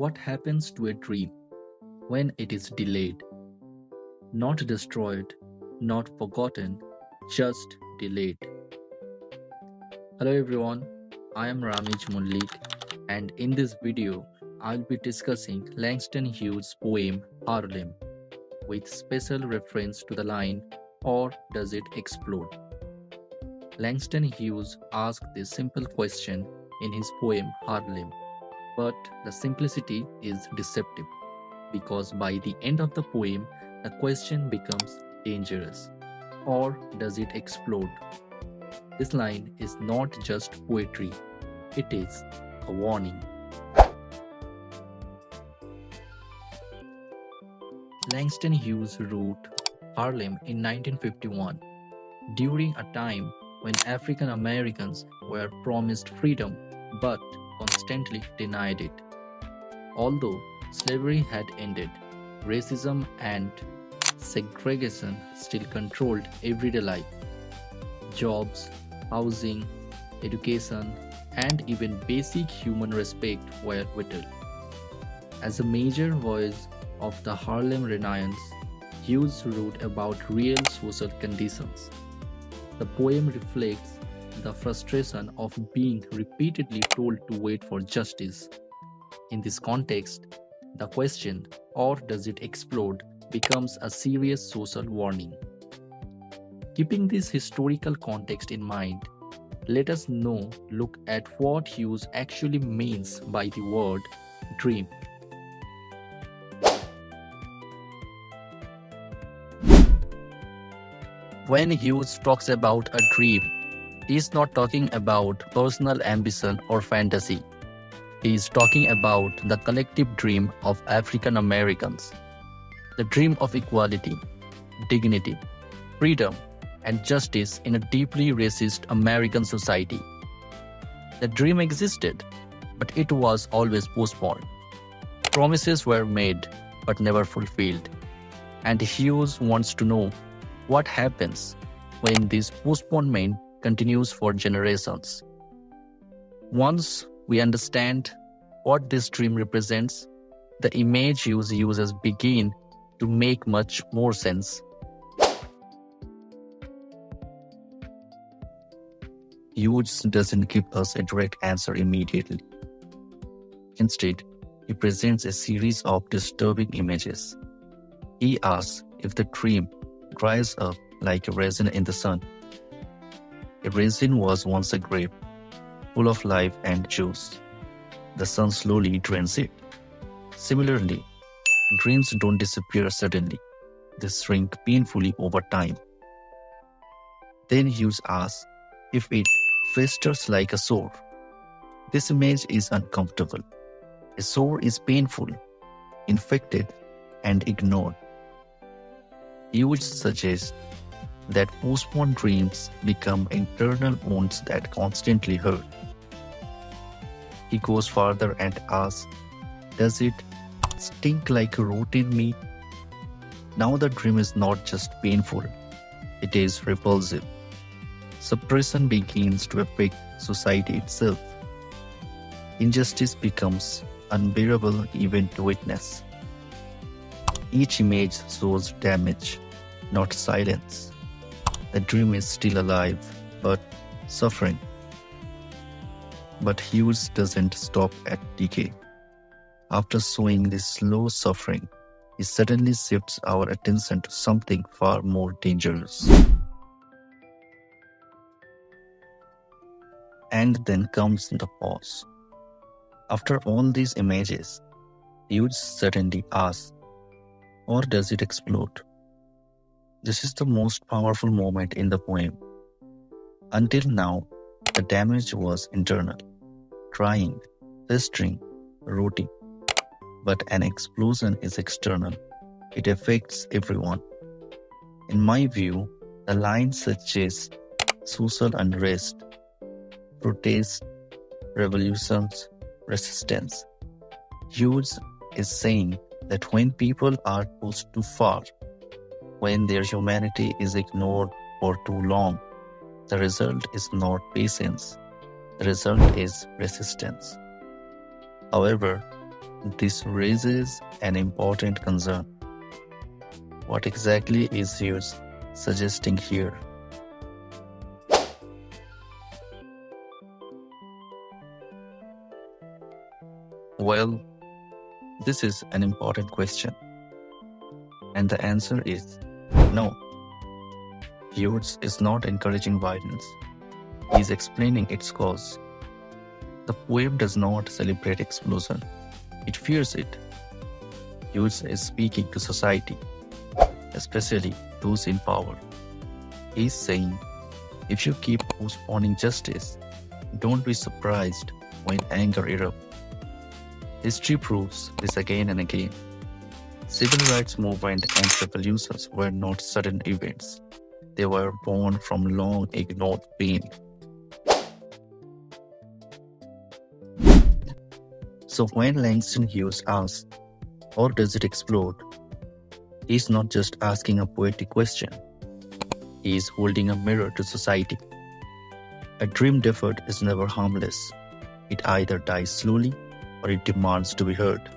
What happens to a dream when it is delayed? Not destroyed, not forgotten, just delayed. Hello everyone, I am Mallick, and in this video, I'll be discussing Langston Hughes' poem Harlem with special reference to the line, "Or does it explode?" Langston Hughes asked this simple question in his poem Harlem, but the simplicity is deceptive because by the end of the poem, the question becomes dangerous. Or does it explode? This line is not just poetry, it is a warning. Langston Hughes wrote Harlem in 1951 during a time when African Americans were promised freedom but constantly denied it. Although slavery had ended, racism and segregation still controlled everyday life. Jobs, housing, education, and even basic human respect were vital. As a major voice of the Harlem Renaissance, Hughes wrote about real social conditions. The poem reflects the frustration of being repeatedly told to wait for justice. In this context, the question, "Or does it explode?" becomes a serious social warning. Keeping this historical context in mind, let us now look at what Hughes actually means by the word dream. When Hughes talks about a dream, he is not talking about personal ambition or fantasy. He is talking about the collective dream of African Americans. The dream of equality, dignity, freedom, and justice in a deeply racist American society. The dream existed, but it was always postponed. Promises were made, but never fulfilled. And Hughes wants to know what happens when this postponement continues for generations. Once we understand what this dream represents, the image Hughes uses begin to make much more sense. Hughes doesn't give us a direct answer immediately. Instead, he presents a series of disturbing images. He asks if the dream dries up like a resin in the sun. A resin was once a grape, full of life and juice. The sun slowly drains it. Similarly, dreams don't disappear suddenly. They shrink painfully over time. Then Hughes asks if it festers like a sore. This image is uncomfortable. A sore is painful, infected, and ignored. Hughes suggests that postponed dreams become internal wounds that constantly hurt. He goes further and asks, does it stink like rotten meat? Now the dream is not just painful, it is repulsive. Suppression begins to affect society itself. Injustice becomes unbearable even to witness. Each image shows damage, not silence. The dream is still alive, but suffering. But Hughes doesn't stop at decay. After showing this slow suffering, he suddenly shifts our attention to something far more dangerous. And then comes the pause. After all these images, Hughes suddenly asks, or does it explode? This is the most powerful moment in the poem. Until now, the damage was internal, trying, festering, rotting. But an explosion is external. It affects everyone. In my view, the line suggests social unrest, protests, revolutions, resistance. Hughes is saying that when people are pushed too far, when their humanity is ignored for too long, the result is not patience. The result is resistance. However, This raises an important concern. What exactly is Hughes suggesting here? Well, this is an important question. And the answer is no. Hughes is not encouraging violence. He is explaining its cause. The poem does not celebrate explosion. It fears it. Hughes is speaking to society, especially those in power. He is saying, if you keep postponing justice, don't be surprised when anger erupts. History proves this again and again. Civil rights movement and revolutions were not sudden events. They were born from long ignored pain. So when Langston Hughes asks, or does it explode? He's not just asking a poetic question. He is holding a mirror to society. A dream deferred is never harmless. It either dies slowly or it demands to be heard.